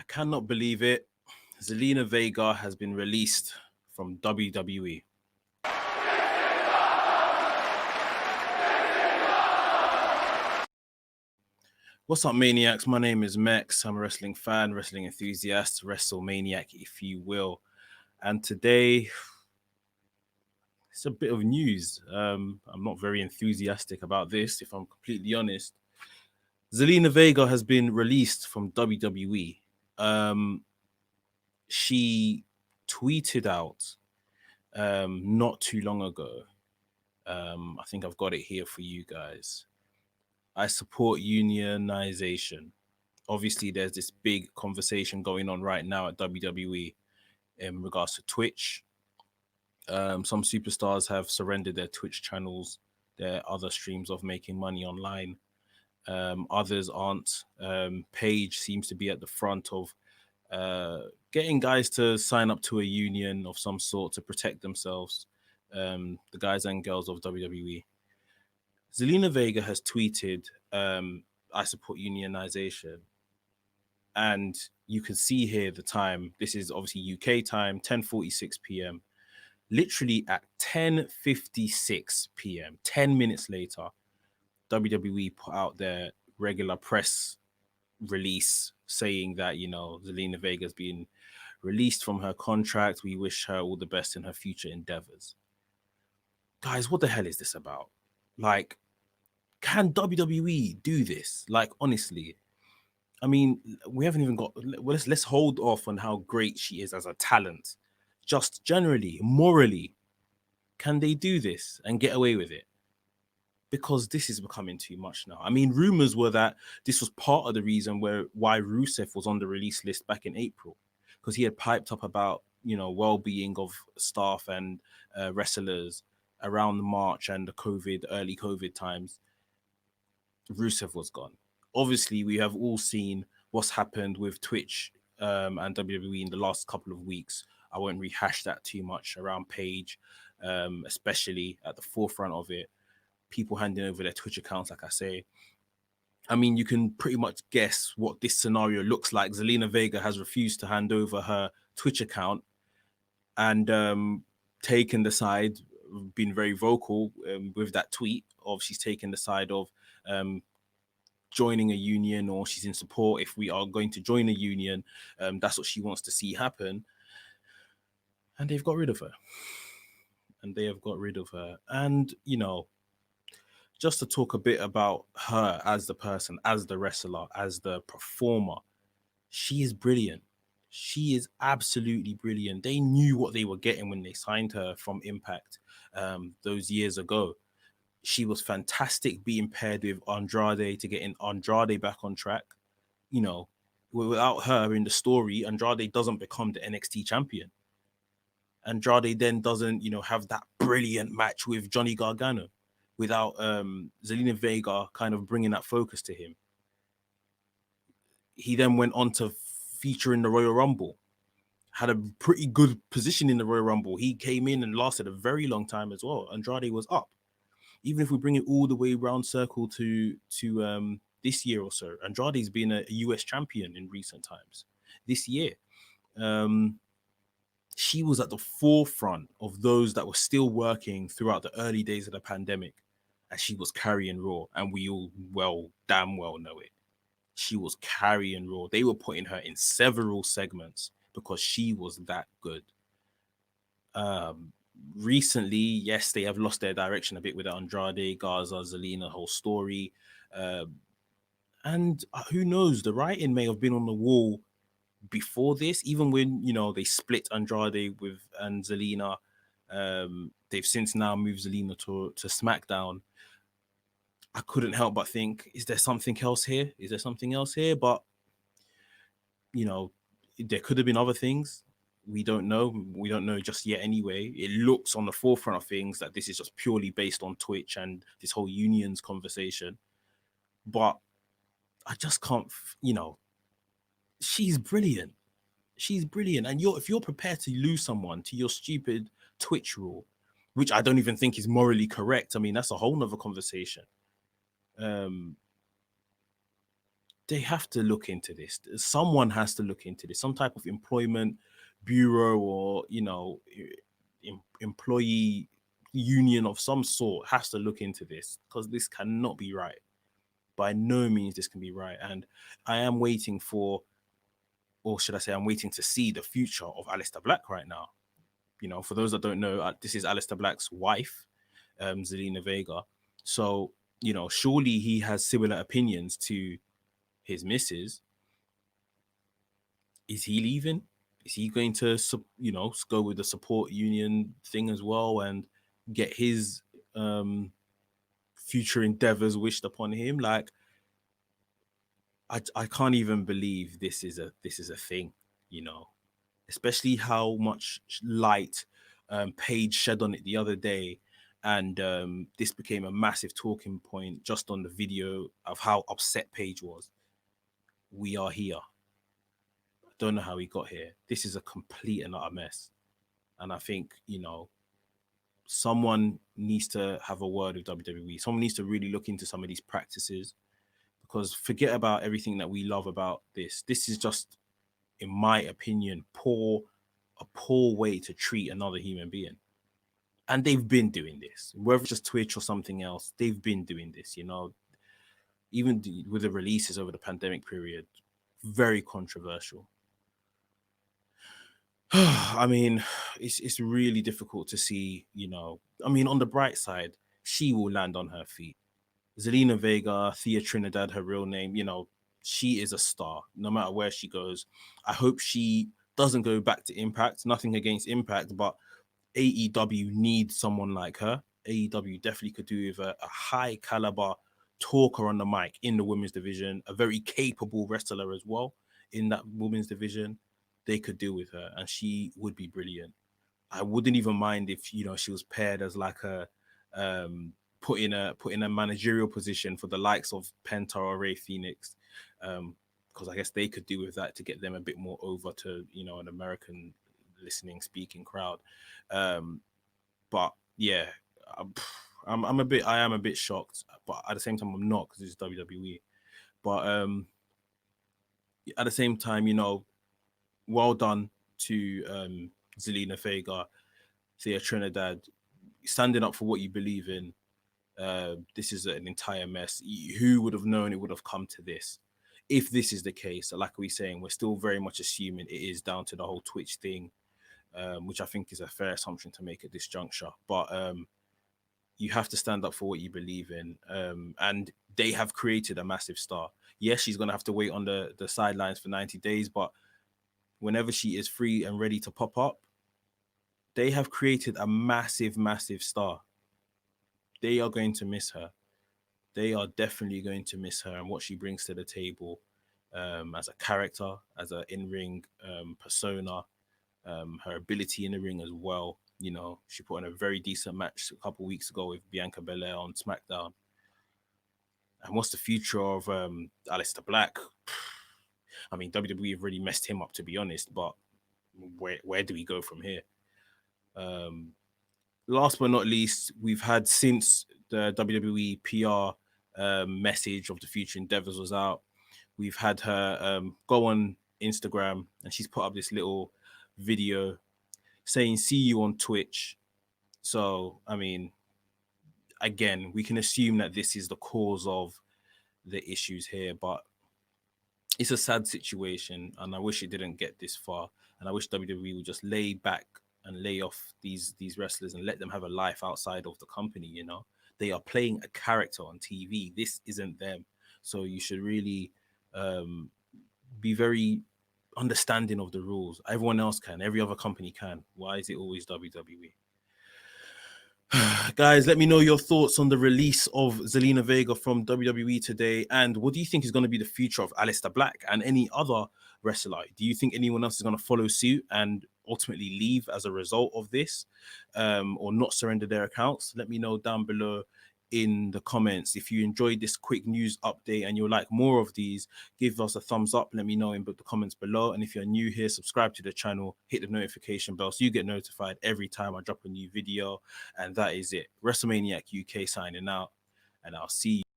cannot believe it. Zelina Vega has been released from WWE. What's up, Maniacs? My name is Mex. I'm a wrestling fan, wrestling enthusiast, WrestleManiac, if you will. And today, it's a bit of news. I'm not very enthusiastic about this, if I'm completely honest. Zelina Vega has been released from WWE. She tweeted out not too long ago. I think I've got it here for you guys. I support unionization. Obviously, there's this big conversation going on right now at WWE in regards to Twitch. Some superstars have surrendered their Twitch channels, their other streams of making money online. Others aren't. Paige seems to be at the front of getting guys to sign up to a union of some sort to protect themselves, the guys and girls of WWE. Zelina Vega has tweeted, I support unionization. And you can see here the time. This is obviously UK time, 10:46 p.m. Literally at 10:56 p.m., 10 minutes later, WWE put out their regular press release saying that, Zelina Vega's been released from her contract. We wish her all the best in her future endeavors. Guys, what the hell is this about? Like, can WWE do this? Like, honestly, I mean, we haven't even got. Let's hold off on how great she is as a talent. Just generally, morally, can they do this and get away with it? Because this is becoming too much now. I mean, rumors were that this was part of the reason why Rusev was on the release list back in April, because he had piped up about well-being of staff and wrestlers around March and the early COVID times. Rusev was gone. Obviously, we have all seen what's happened with Twitch and WWE in the last couple of weeks. I won't rehash that too much around Paige, especially at the forefront of it. People handing over their Twitch accounts, like I say. I mean, you can pretty much guess what this scenario looks like. Zelina Vega has refused to hand over her Twitch account and taken the side, been very vocal with that tweet of she's taken the side of joining a union, or she's in support if we are going to join a union. That's what she wants to see happen. And they've got rid of her. And, just to talk a bit about her as the person, as the wrestler, as the performer, she is brilliant. She is absolutely brilliant. They knew what they were getting when they signed her from Impact those years ago. She was fantastic being paired with Andrade to get Andrade back on track. Without her in the story, Andrade doesn't become the NXT champion. Andrade then doesn't, have that brilliant match with Johnny Gargano without Zelina Vega kind of bringing that focus to him. He then went on to feature in the Royal Rumble, had a pretty good position in the Royal Rumble. He came in and lasted a very long time as well. Andrade was up. Even if we bring it all the way round circle to this year or so, Andrade's been a US champion in recent times. This year, she was at the forefront of those that were still working throughout the early days of the pandemic, and she was carrying Raw, and we all damn well know it. She was carrying Raw. They were putting her in several segments because she was that good. Recently, yes, they have lost their direction a bit with the Andrade, Garza, Zelina whole story. And who knows, the writing may have been on the wall before this, even when, they split Andrade and Zelina. They've since now moved Zelina to SmackDown. I couldn't help but think, is there something else here? But, there could have been other things. We don't know. We don't know just yet anyway. It looks on the forefront of things that this is just purely based on Twitch and this whole unions conversation. But I just can't, she's brilliant. And if you're prepared to lose someone to your stupid Twitch rule, which I don't even think is morally correct. I mean, that's a whole nother conversation. they have to look into this. Someone has to look into this. Some type of employment bureau, or employee union of some sort has to look into this, because this cannot be right. By no means this can be right. And I am waiting for, or should I say, I'm waiting to see the future of Alistair Black right now. For those that don't know, this is Alistair Black's wife, Zelina Vega. So, surely he has similar opinions to his missus. Is he leaving? Is he going to, go with the support union thing as well and get his future endeavors wished upon him? Like, I can't even believe this is a thing, especially how much light Paige shed on it the other day. And this became a massive talking point just on the video of how upset Paige was. We are here. I don't know how we got here. This is a complete and utter mess. And I think, someone needs to have a word with WWE. Someone needs to really look into some of these practices, because forget about everything that we love about this. This is just, in my opinion, a poor way to treat another human being. And they've been doing this, whether it's just Twitch or something else. They've been doing this, even with the releases over the pandemic period, very controversial. I mean, it's really difficult to see, I mean, on the bright side, she will land on her feet. Zelina Vega, Thea Trinidad, her real name, she is a star no matter where she goes. I hope she doesn't go back to Impact. Nothing against Impact, but AEW needs someone like her. AEW definitely could do with a high caliber talker on the mic in the women's division, a very capable wrestler as well in that women's division. They could deal with her, and she would be brilliant. I wouldn't even mind if she was paired as like a put in a managerial position for the likes of Penta or Ray Phoenix, because I guess they could do with that to get them a bit more over to an American listening speaking crowd. But yeah, I am a bit shocked, but at the same time I'm not, because it's WWE. But at the same time, well done to Zelina Vega, Thea Trinidad, standing up for what you believe in. This is an entire mess. Who would have known it would have come to this? If this is the case, like we're saying, we're still very much assuming it is down to the whole Twitch thing, which I think is a fair assumption to make at this juncture. But you have to stand up for what you believe in. And they have created a massive star. Yes, she's going to have to wait on the sidelines for 90 days, but whenever she is free and ready to pop up, they have created a massive, massive star. They are going to miss her. They are definitely going to miss her and what she brings to the table, as a character, as an in-ring persona, her ability in the ring as well. She put on a very decent match a couple of weeks ago with Bianca Belair on SmackDown. And what's the future of Aleister Black? I mean, WWE have really messed him up, to be honest, but where do we go from here? Last but not least, we've had, since the WWE PR message of the future endeavors was out, we've had her go on Instagram, and she's put up this little video saying, "See you on Twitch." So, I mean, again, we can assume that this is the cause of the issues here, but it's a sad situation, and I wish it didn't get this far. And I wish WWE would just lay back and lay off these wrestlers and let them have a life outside of the company. They are playing a character on TV. This isn't them. So you should really be very understanding of the rules. Everyone else can. Every other company can. Why is it always WWE? Guys, let me know your thoughts on the release of Zelina Vega from WWE today, and what do you think is going to be the future of Aleister Black and any other wrestler? Do you think anyone else is going to follow suit and ultimately leave as a result of this, or not surrender their accounts? Let me know down below in the comments. If you enjoyed this quick news update and you'd like more of these, give us a thumbs up. Let me know in the comments below. And if you're new here, subscribe to the channel, hit the notification bell so you get notified every time I drop a new video. And that is it. WrestleManiac UK signing out, and I'll see you.